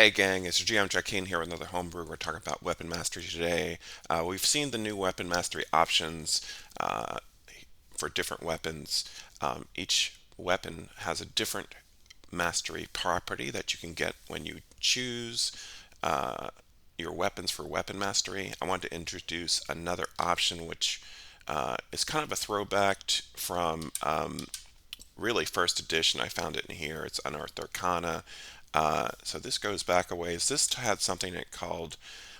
Hey gang, it's your GM Drakeen here with another homebrew. We're talking about weapon mastery today. We've seen the new weapon mastery options uh, for different weapons. Each weapon has a different mastery property that you can get when you choose uh, your weapons for weapon mastery. I want to introduce another option which is kind of a throwback from really first edition. I found it in here. It's Unearthed Arcana. So this goes back a ways. This had something it called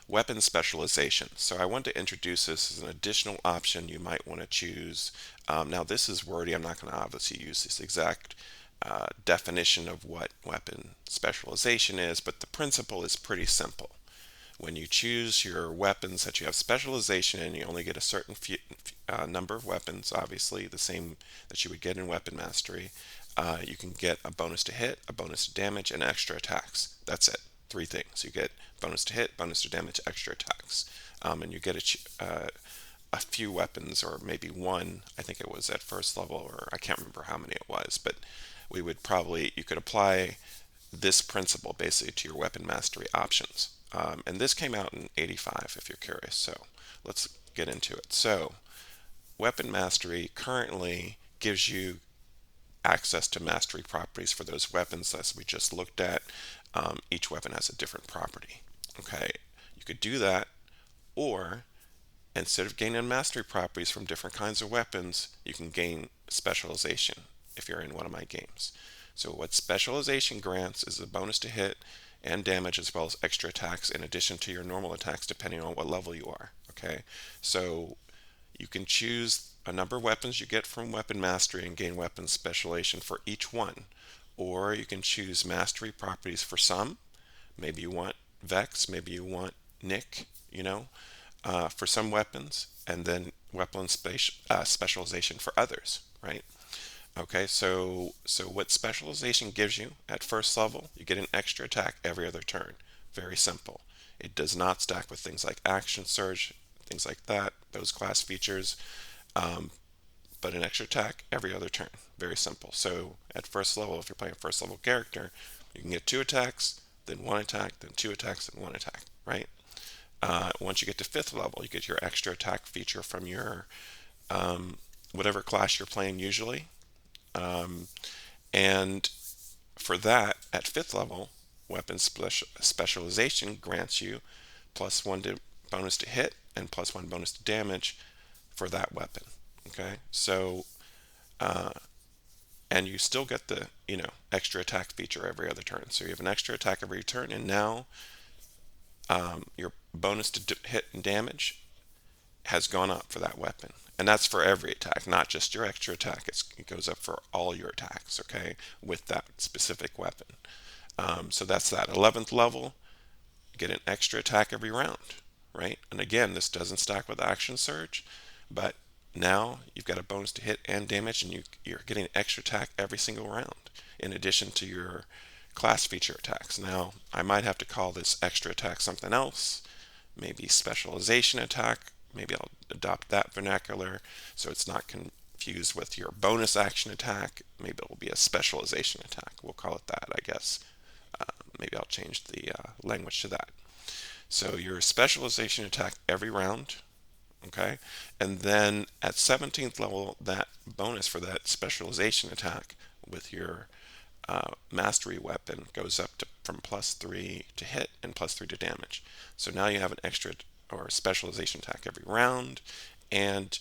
weapon specialization. So I want to introduce this as an additional option you might want to choose. Now this is wordy. I'm not going to obviously use this exact definition of what weapon specialization is, but the principle is pretty simple. When you choose your weapons that you have specialization in, you only get a certain number of weapons, obviously the same that you would get in weapon mastery. You can get a bonus to hit, a bonus to damage, and extra attacks. That's it. Three things. You get bonus to hit, bonus to damage, extra attacks. And you get a few weapons, or maybe one. I think it was at first level, or I can't remember how many it was, but you could apply this principle basically to your weapon mastery options. And this came out in 85 if you're curious. So let's get into it. So weapon mastery currently gives you access to mastery properties for those weapons as we just looked at. Each weapon has a different property. Okay, you could do that, or instead of gaining mastery properties from different kinds of weapons, you can gain specialization if you're in one of my games. So what specialization grants is a bonus to hit and damage as well as extra attacks in addition to your normal attacks depending on what level you are. Okay, so you can choose a number of weapons you get from weapon mastery and gain weapon specialization for each one. Or you can choose mastery properties for some. Maybe you want Vex, maybe you want Nick, for some weapons, and then specialization for others, right? Okay, so what specialization gives you at first level, you get an extra attack every other turn. Very simple. It does not stack with things like action surge, things like that, those class features, um, but an extra attack every other turn. Very simple. So at first level, if you're playing a first level character, you can get two attacks, then one attack, then two attacks, and one attack, right? Once you get to fifth level, you get your extra attack feature from your whatever class you're playing usually. Um, and for that, at fifth level, weapon specialization grants you plus one to bonus to hit and plus one bonus to damage for that weapon. Okay, so and you still get the extra attack feature every other turn. So you have an extra attack every turn, and now your bonus to hit and damage has gone up for that weapon. And that's for every attack, not just your extra attack. It goes up for all your attacks, okay, with that specific weapon. So that's that. 11th level, you get an extra attack every round, right? And again, this doesn't stack with action surge, but now you've got a bonus to hit and damage, and you're getting an extra attack every single round, in addition to your class feature attacks. Now, I might have to call this extra attack something else, maybe specialization attack. Maybe I'll adopt that vernacular so it's not confused with your bonus action attack. Maybe it will be a specialization attack. We'll call it that, I guess. Maybe I'll change the language to that. So your specialization attack every round, okay? And then at 17th level, that bonus for that specialization attack with your mastery weapon goes up to from +3 to hit and +3 to damage. So now you have an extra or specialization attack every round, and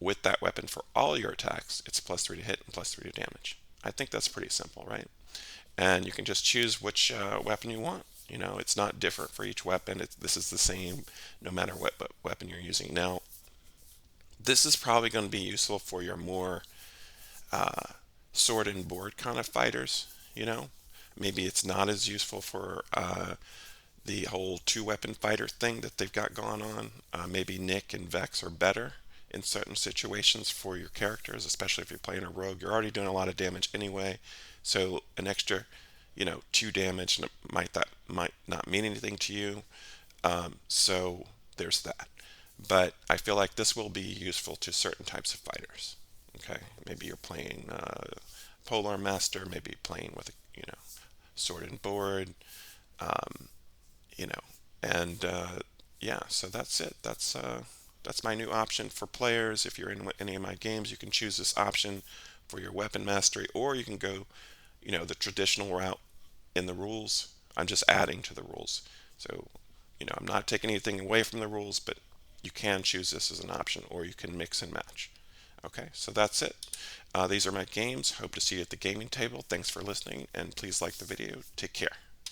with that weapon for all your attacks, it's +3 to hit and +3 to damage. I think that's pretty simple, right? And you can just choose which weapon you want. It's not different for each weapon. This is the same no matter what weapon you're using. Now, this is probably going to be useful for your more sword and board kind of fighters. Maybe it's not as useful for the whole two weapon fighter thing that they've got going on. Maybe Nick and Vex are better in certain situations for your characters, especially if you're playing a rogue. You're already doing a lot of damage anyway, so an extra, two damage might not mean anything to you. So there's that. But I feel like this will be useful to certain types of fighters. Okay, maybe you're playing Polar Master, maybe playing with a sword and board, you know, and yeah, so that's it. That's my new option for players. If you're in any of my games, you can choose this option for your weapon mastery, or you can go, the traditional route in the rules. I'm just adding to the rules. So, I'm not taking anything away from the rules, but you can choose this as an option, or you can mix and match. Okay, so that's it. These are my games. Hope to see you at the gaming table. Thanks for listening, and please like the video. Take care.